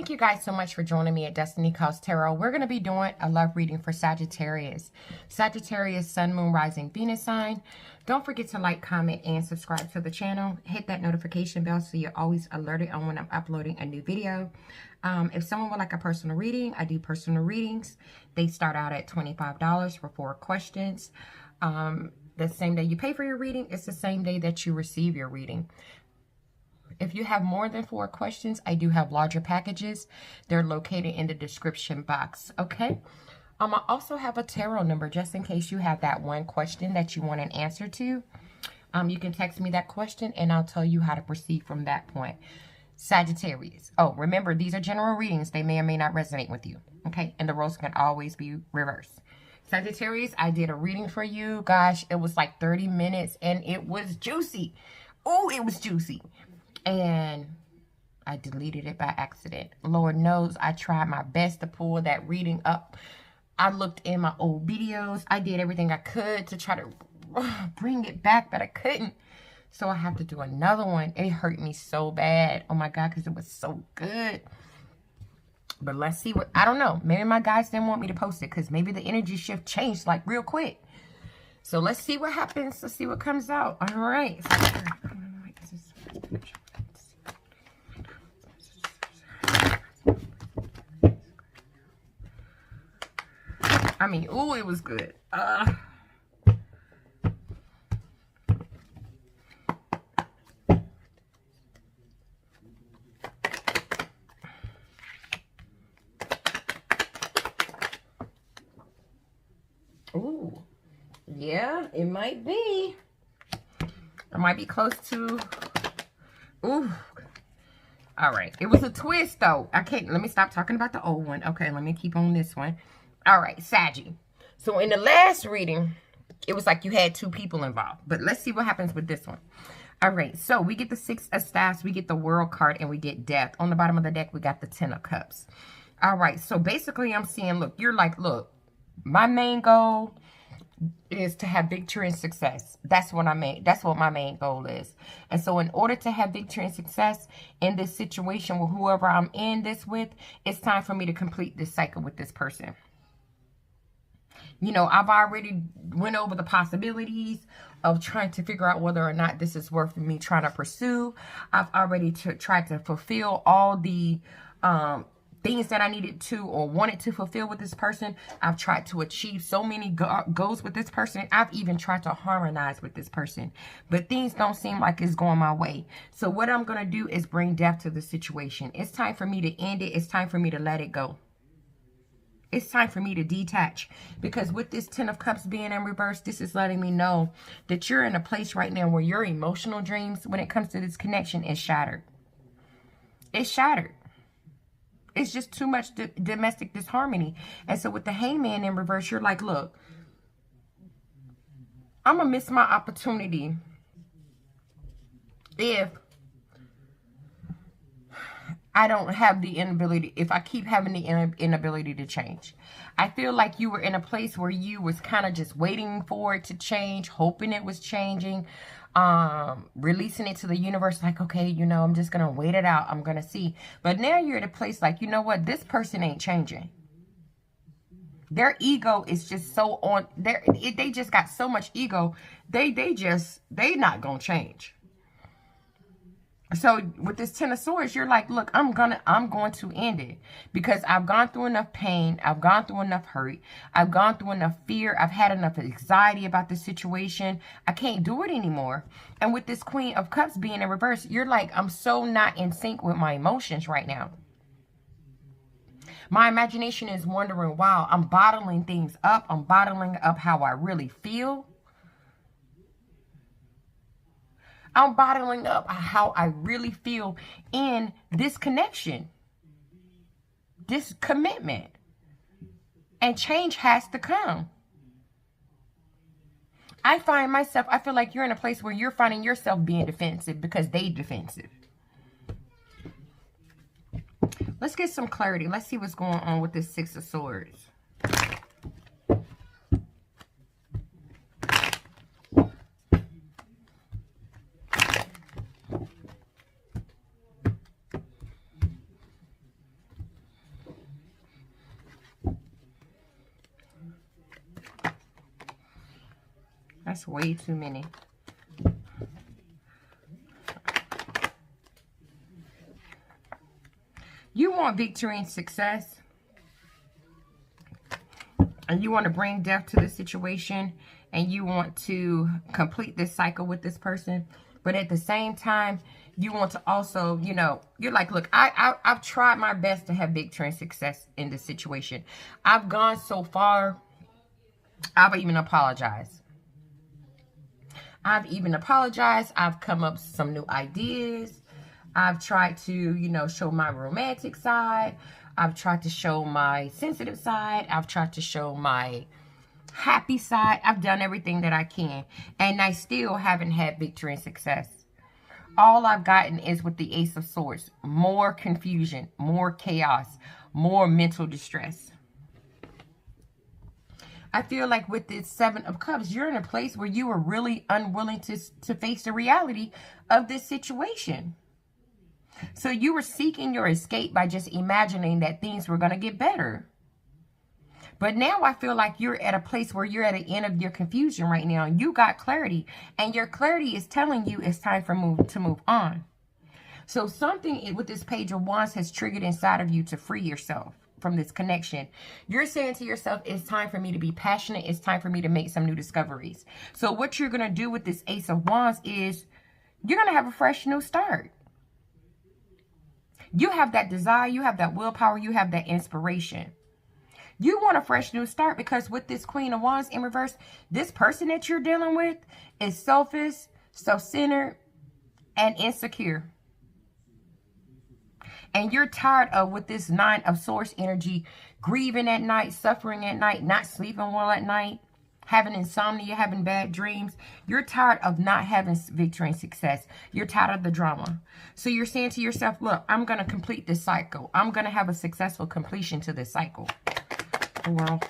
Thank you guys so much for joining me at Destiny Calls Tarot. We're going to be doing a love reading for Sagittarius. Sagittarius, Sun, Moon, Rising, Venus sign. Don't forget to like, comment, and subscribe to the channel. Hit that notification bell so you're always alerted on when I'm uploading a new video. If someone would like a personal reading, I do personal readings. They start out at $25 for 4 questions. The same day you pay for your reading, it's the same day that you receive your reading. If you have more than 4 questions, I do have larger packages. They're located in the description box, okay? I also have a tarot number just in case you have that one question that you want an answer to. You can text me that question and I'll tell you how to proceed from that point. Sagittarius. Oh, remember, these are general readings. They may or may not resonate with you, okay? And the roles can always be reversed. Sagittarius, I did a reading for you. Gosh, it was like 30 minutes and it was juicy. Oh, it was juicy. And I deleted it by accident. Lord knows I tried my best to pull that reading up. I looked in my old videos. I did everything I could to try to bring it back, but I couldn't. So I have to do another one. It hurt me so bad. Oh my God, because it was so good. But let's see what, I don't know. Maybe my guys didn't want me to post it because maybe the energy shift changed like real quick. So let's see what happens. Let's see what comes out. All right. I mean, ooh, it was good. Ooh, yeah, it might be. It might be close to. Ooh. All right. It was a twist, though. I can't. Let me stop talking about the old one. Okay, let me keep on this one. All right, Saggy. So in the last reading, it was like you had 2 people involved. But let's see what happens with this one. All right, so we get the 6 of Staffs, we get the World card, and we get Death. On the bottom of the deck, we got the 10 of Cups. All right, so basically I'm seeing, look, you're like, look, my main goal is to have victory and success. That's what my main goal is. And so in order to have victory and success in this situation with whoever I'm in this with, it's time for me to complete this cycle with this person. You know, I've already went over the possibilities of trying to figure out whether or not this is worth me trying to pursue. I've already tried to fulfill all the things that I needed to or wanted to fulfill with this person. I've tried to achieve so many goals with this person. I've even tried to harmonize with this person. But things don't seem like it's going my way. So what I'm going to do is bring death to the situation. It's time for me to end it. It's time for me to let it go. It's time for me to detach, because with this 10 of Cups being in reverse, this is letting me know that you're in a place right now where your emotional dreams, when it comes to this connection, is shattered. It's shattered. It's just too much domestic disharmony. And so with the Hangman in reverse, you're like, look, I'm going to miss my opportunity if I don't have the inability, if I keep having the inability to change. I feel like you were in a place where you was kind of just waiting for it to change, hoping it was changing, releasing it to the universe like, okay, you know, I'm just going to wait it out. I'm going to see. But now you're at a place like, you know what? This person ain't changing. Their ego is just so on. They just got so much ego. They not going to change. So with this 10 of Swords, you're like, look, I'm going to end it because I've gone through enough pain. I've gone through enough hurt. I've gone through enough fear. I've had enough anxiety about the situation. I can't do it anymore. And with this Queen of Cups being in reverse, you're like, I'm so not in sync with my emotions right now. My imagination is wondering, wow, I'm bottling things up. I'm bottling up how I really feel. I'm bottling up how I really feel in this connection, this commitment. And change has to come. I feel like you're in a place where you're finding yourself being defensive because they defensive. Let's get some clarity. Let's see what's going on with this 6 of Swords. That's way too many. You want victory and success. And you want to bring death to the situation. And you want to complete this cycle with this person. But at the same time, you want to also, you know, you're like, look, I've tried my best to have victory and success in this situation. I've gone so far, I've even apologized. I've come up with some new ideas. I've tried to, you know, show my romantic side. I've tried to show my sensitive side. I've tried to show my happy side. I've done everything that I can. And I still haven't had victory and success. All I've gotten is with the Ace of Swords. More confusion, more chaos, more mental distress. I feel like with this Seven of Cups, you're in a place where you are really unwilling to face the reality of this situation. So you were seeking your escape by just imagining that things were going to get better. But now I feel like you're at a place where you're at the end of your confusion right now. You got clarity. And your clarity is telling you it's time to move on. So something with this Page of Wands has triggered inside of you to free yourself from this connection. You're saying to yourself, it's time for me to be passionate. It's time for me to make some new discoveries. So what you're going to do with this Ace of Wands is you're going to have a fresh new start. You have that desire. You have that willpower. You have that inspiration. You want a fresh new start because with this Queen of Wands in reverse, this person that you're dealing with is selfish, self-centered, and insecure. And you're tired of, with this Nine of Swords energy, grieving at night, suffering at night, not sleeping well at night, having insomnia, having bad dreams. You're tired of not having victory and success. You're tired of the drama. So you're saying to yourself, look, I'm going to complete this cycle. I'm going to have a successful completion to this cycle. World.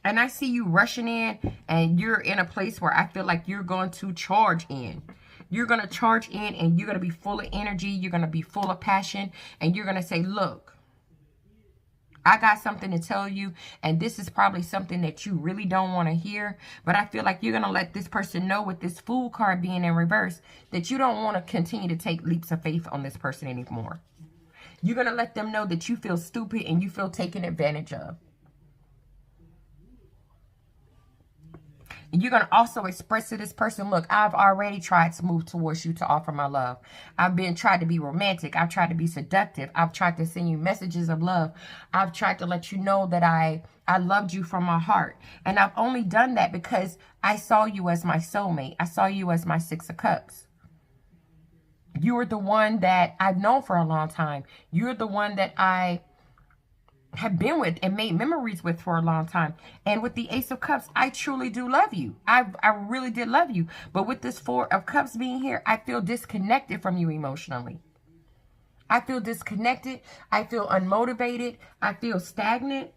And I see you rushing in, and you're in a place where I feel like you're going to charge in. You're going to charge in, and you're going to be full of energy. You're going to be full of passion, and you're going to say, look, I got something to tell you, and this is probably something that you really don't want to hear, but I feel like you're going to let this person know, with this Fool card being in reverse, that you don't want to continue to take leaps of faith on this person anymore. You're going to let them know that you feel stupid and you feel taken advantage of. And you're going to also express to this person, look, I've already tried to move towards you to offer my love. I've tried to be romantic. I've tried to be seductive. I've tried to send you messages of love. I've tried to let you know that I loved you from my heart. And I've only done that because I saw you as my soulmate. I saw you as my Six of Cups. You're the one that I've known for a long time. You're the one that I have been with and made memories with for a long time. And with the Ace of Cups, I truly do love you. I really did love you. But with this Four of Cups being here, I feel disconnected from you emotionally. I feel disconnected. I feel unmotivated. I feel stagnant.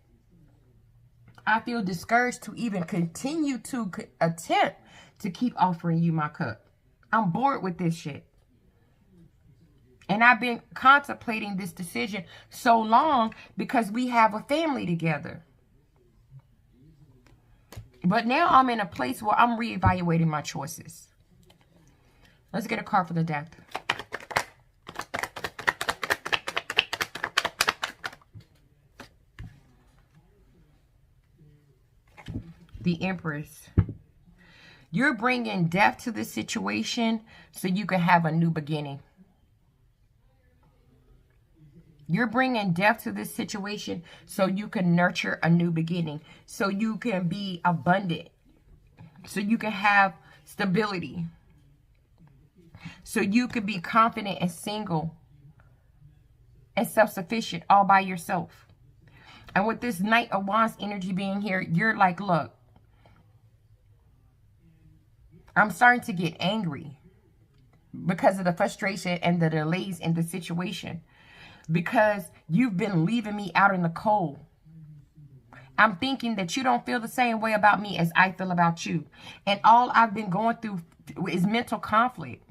I feel discouraged to even continue to attempt to keep offering you my cup. I'm bored with this shit. And I've been contemplating this decision so long because we have a family together. But now I'm in a place where I'm reevaluating my choices. Let's get a card for the Death. The Empress. You're bringing death to this situation so you can have a new beginning. You're bringing death to this situation so you can nurture a new beginning. So you can be abundant. So you can have stability. So you can be confident and single and self-sufficient all by yourself. And with this Knight of Wands energy being here, you're like, look, I'm starting to get angry because of the frustration and the delays in the situation. Because you've been leaving me out in the cold. I'm thinking that you don't feel the same way about me as I feel about you. And all I've been going through is mental conflict.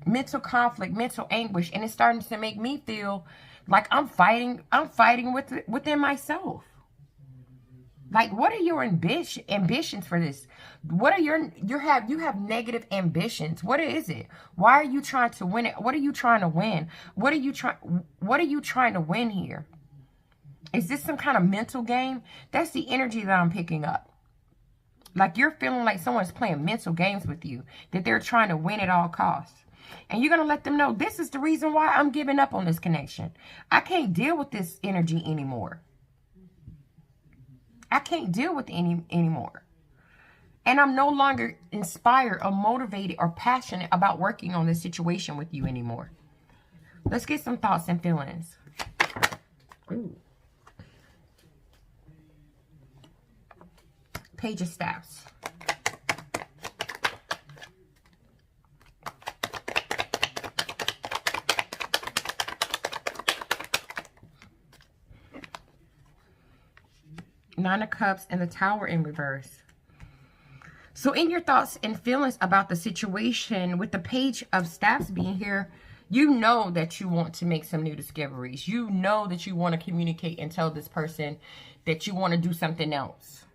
Mental conflict, mental anguish. And it's starting to make me feel Like I'm fighting within myself. Like, what are your ambitions for this? What are you have negative ambitions. What is it? Why are you trying to win it? What are you trying to win? What are you trying to win here? Is this some kind of mental game? That's the energy that I'm picking up. Like you're feeling like someone's playing mental games with you, that they're trying to win at all costs. And you're going to let them know, this is the reason why I'm giving up on this connection. I can't deal with this energy anymore. I can't deal with anymore. And I'm no longer inspired or motivated or passionate about working on this situation with you anymore. Let's get some thoughts and feelings. Ooh. Page of Staffs. Nine of Cups and the Tower in reverse. So in your thoughts and feelings about the situation with the Page of Staffs being here, you know that you want to make some new discoveries. You know that you want to communicate and tell this person that you want to do something else.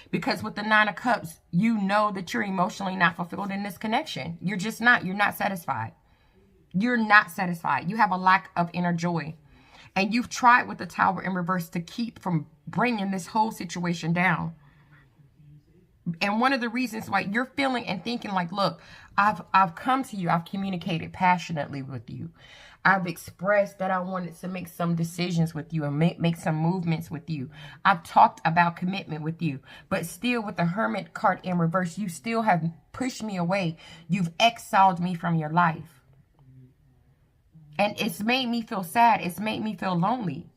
Because with the Nine of Cups, you know that you're emotionally not fulfilled in this connection. You're just not. You're not satisfied. You're not satisfied. You have a lack of inner joy. And you've tried with the Tower in reverse to keep from bringing this whole situation down. And one of the reasons why you're feeling and thinking like, look, I've come to you. I've communicated passionately with you. I've expressed that I wanted to make some decisions with you and make some movements with you. I've talked about commitment with you. But still with the Hermit card in reverse, you still have pushed me away. You've exiled me from your life. And it's made me feel sad. It's made me feel lonely.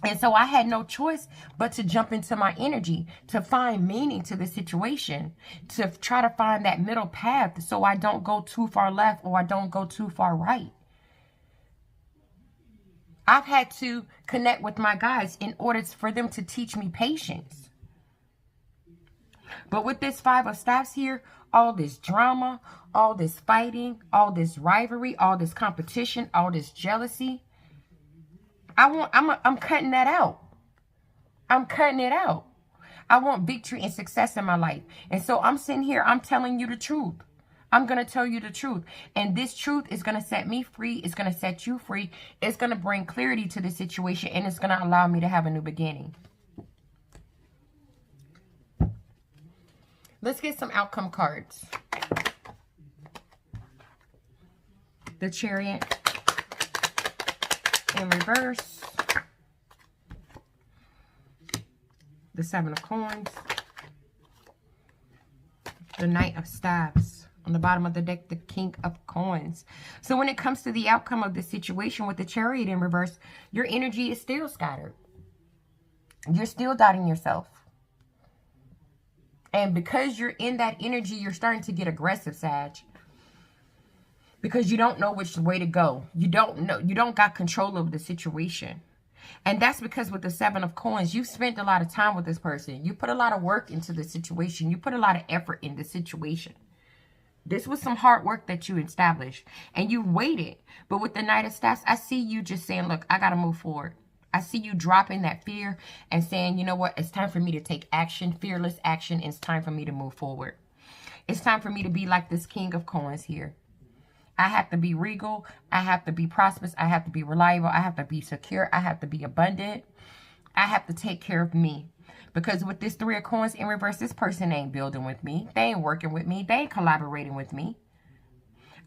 And so I had no choice but to jump into my energy, to find meaning to the situation, to try to find that middle path so I don't go too far left or I don't go too far right. I've had to connect with my guides in order for them to teach me patience. But with this Five of Staffs here, all this drama, all this fighting, all this rivalry, all this competition, all this jealousy, I'm cutting that out. I'm cutting it out. I want victory and success in my life. And so I'm sitting here, I'm telling you the truth. I'm going to tell you the truth. And this truth is going to set me free. It's going to set you free. It's going to bring clarity to the situation. And it's going to allow me to have a new beginning. Let's get some outcome cards. The Chariot in reverse. The Seven of Coins. The Knight of Staffs. On the bottom of the deck, the King of Coins. So when it comes to the outcome of the situation with the Chariot in reverse, your energy is still scattered. You're still doubting yourself. And because you're in that energy, you're starting to get aggressive, Sag. Because you don't know which way to go. You don't know. You don't got control of the situation. And that's because with the Seven of Coins, you've spent a lot of time with this person. You put a lot of work into the situation. You put a lot of effort in the situation. This was some hard work that you established. And you waited. But with the Knight of Staffs, I see you just saying, look, I got to move forward. I see you dropping that fear and saying, you know what? It's time for me to take action, fearless action. It's time for me to move forward. It's time for me to be like this King of Coins here. I have to be regal. I have to be prosperous. I have to be reliable. I have to be secure. I have to be abundant. I have to take care of me. Because with this Three of Coins in reverse, this person ain't building with me. They ain't working with me. They ain't collaborating with me.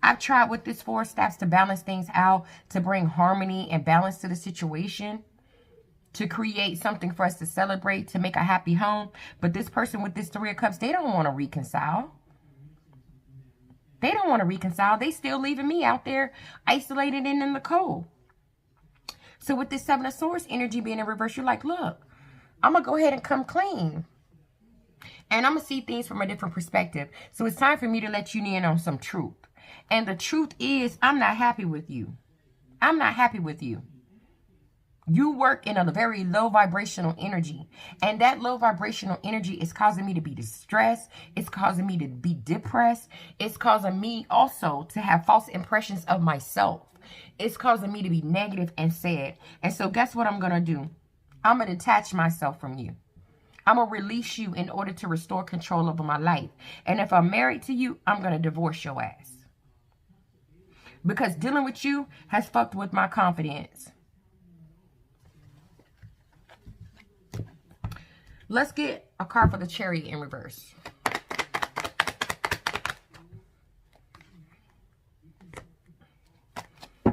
I've tried with this Four of Staffs to balance things out, to bring harmony and balance to the situation, to create something for us to celebrate, to make a happy home. But this person with this Three of Cups, they don't want to reconcile. They don't want to reconcile. They still leaving me out there isolated and in the cold. So with this Seven of Swords energy being in reverse, you're like, look, I'm going to go ahead and come clean. And I'm going to see things from a different perspective. So it's time for me to let you in on some truth. And the truth is, I'm not happy with you. I'm not happy with you. You work in a very low vibrational energy. And that low vibrational energy is causing me to be distressed. It's causing me to be depressed. It's causing me also to have false impressions of myself. It's causing me to be negative and sad. And so guess what I'm going to do? I'm going to detach myself from you. I'm going to release you in order to restore control over my life. And if I'm married to you, I'm going to divorce your ass. Because dealing with you has fucked with my confidence. Let's get a card for the Chariot in reverse.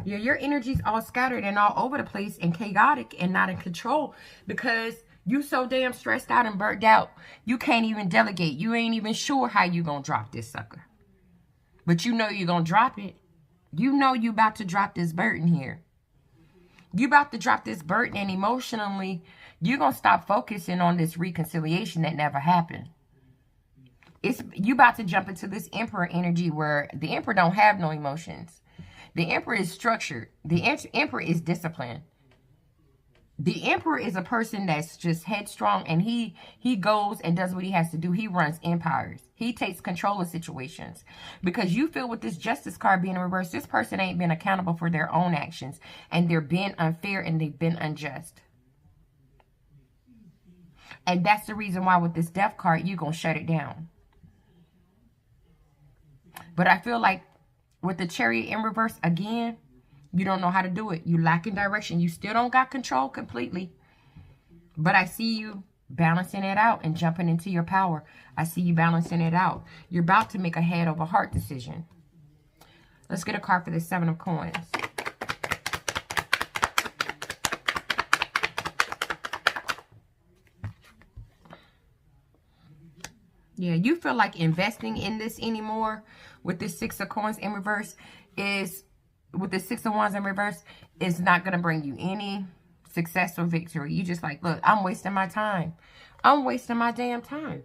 Yeah, your energy's all scattered and all over the place and chaotic and not in control because you so damn stressed out and burnt out. You can't even delegate. You ain't even sure how you gonna drop this sucker. But you know you're gonna drop it. You know you about to drop this burden here. You about to drop this burden, and emotionally, you're going to stop focusing on this reconciliation that never happened. You about to jump into this Emperor energy where the Emperor don't have no emotions. The Emperor is structured. The Emperor is disciplined. The Emperor is a person that's just headstrong, and he goes and does what he has to do. He runs empires. He takes control of situations. Because you feel with this Justice card being in reverse, this person ain't been accountable for their own actions. And they're being unfair and they've been unjust. And that's the reason why with this Death card, you're going to shut it down. But I feel like with the Chariot in reverse, again, you don't know how to do it. You lacking direction. You still don't got control completely. But I see you balancing it out and jumping into your power. I see you balancing it out. You're about to make a head over heart decision. Let's get a card for the Seven of Coins. Yeah, you feel like investing in this anymore with this Six of Coins in reverse is, with the Six of Wands in reverse, is not going to bring you any success or victory. You just like, look, I'm wasting my time. I'm wasting my damn time.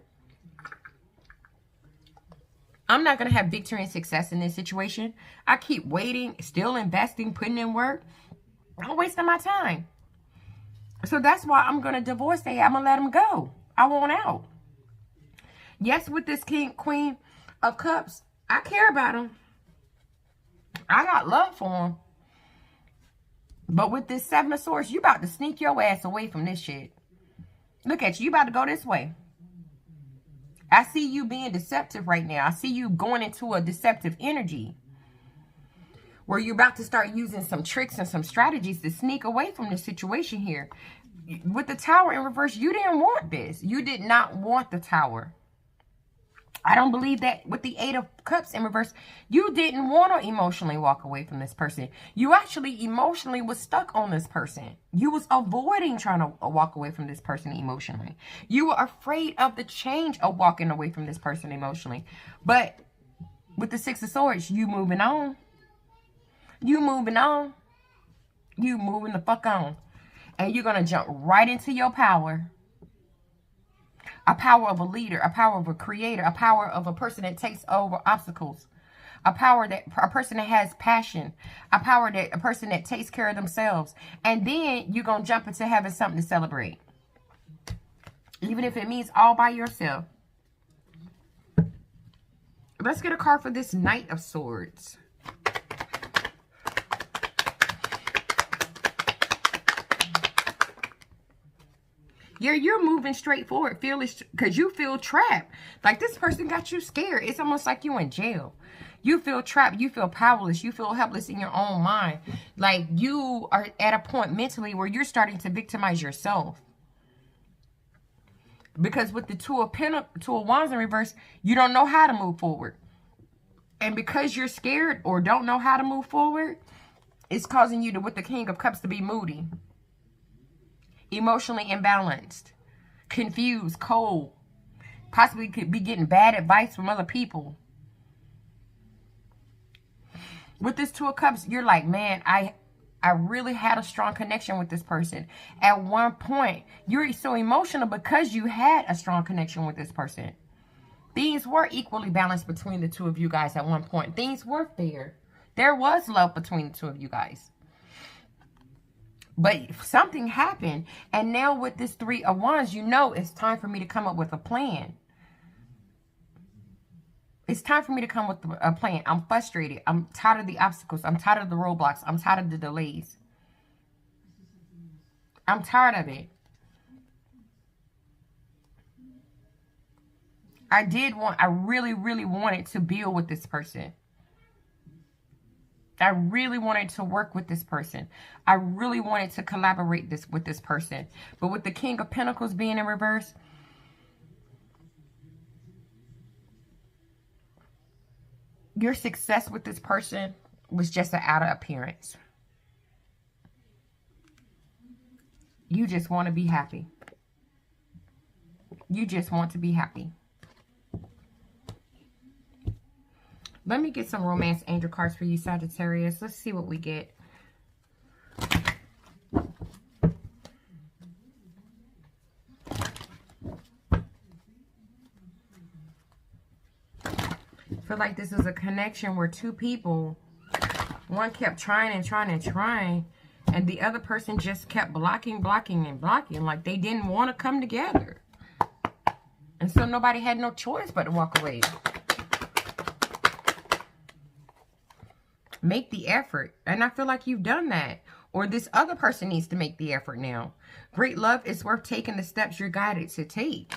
I'm not going to have victory and success in this situation. I keep waiting, still investing, putting in work. I'm wasting my time. So that's why I'm going to divorce them. I'm going to let them go. I want out. Yes, with this Queen of Cups, I care about them. I got love for them. But with this Seven of Swords, you about to sneak your ass away from this shit. Look at you. You about to go this way. I see you being deceptive right now. I see you going into a deceptive energy where you're about to start using some tricks and some strategies to sneak away from the situation here. With the Tower in reverse, you didn't want this. You did not want the Tower. I don't believe that with the Eight of Cups in reverse, you didn't want to emotionally walk away from this person. You actually emotionally was stuck on this person. You was avoiding trying to walk away from this person emotionally. You were afraid of the change of walking away from this person emotionally. But with the Six of Swords, you moving on. You moving on. You moving the fuck on. And you're going to jump right into your power. A power of a leader, a power of a creator, a power of a person that takes over obstacles, a person that has passion, a person that takes care of themselves. And then you're going to jump into having something to celebrate. Even if it means all by yourself. Let's get a card for this Knight of Swords. Yeah, you're moving straight forward, because you feel trapped. Like this person got you scared. It's almost like you're in jail. You feel trapped. You feel powerless. You feel helpless in your own mind. Like you are at a point mentally where you're starting to victimize yourself. Because with the Two of Wands in reverse, you don't know how to move forward. And because you're scared or don't know how to move forward, it's causing you to, with the King of Cups, to be moody. Emotionally imbalanced, confused, cold, possibly could be getting bad advice from other people. With this Two of Cups, you're like, man, I really had a strong connection with this person. At one point, you're so emotional because you had a strong connection with this person. Things were equally balanced between the two of you guys at one point. Things were fair. There was love between the two of you guys. But something happened. And now with this Three of Wands, you know it's time for me to come up with a plan. It's time for me to come with a plan. I'm frustrated. I'm tired of the obstacles. I'm tired of the roadblocks. I'm tired of the delays. I'm tired of it. I really, really wanted to build with this person. I really wanted to work with this person. I really wanted to collaborate with this person. But with the King of Pentacles being in reverse, your success with this person was just an outer appearance. You just want to be happy. You just want to be happy. Let me get some romance angel cards for you, Sagittarius. Let's see what we get. I feel like this is a connection where two people, one kept trying and trying and trying, and the other person just kept blocking, like they didn't want to come together. And so nobody had no choice but to walk away. Make the effort. And I feel like you've done that. Or this other person needs to make the effort now. Great love is worth taking the steps you're guided to take.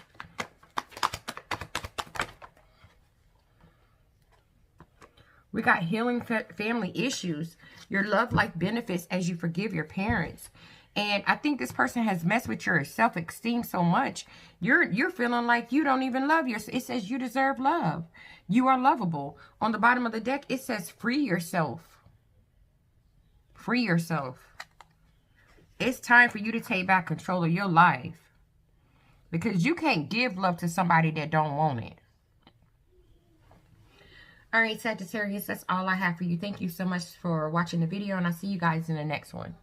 We got healing family issues. Your love life benefits as you forgive your parents. And I think this person has messed with your self-esteem so much. You're feeling like you don't even love yourself. It says you deserve love. You are lovable. On the bottom of the deck, it says free yourself. Free yourself. It's time for you to take back control of your life. Because you can't give love to somebody that don't want it. All right, Sagittarius, that's all I have for you. Thank you so much for watching the video, and I'll see you guys in the next one.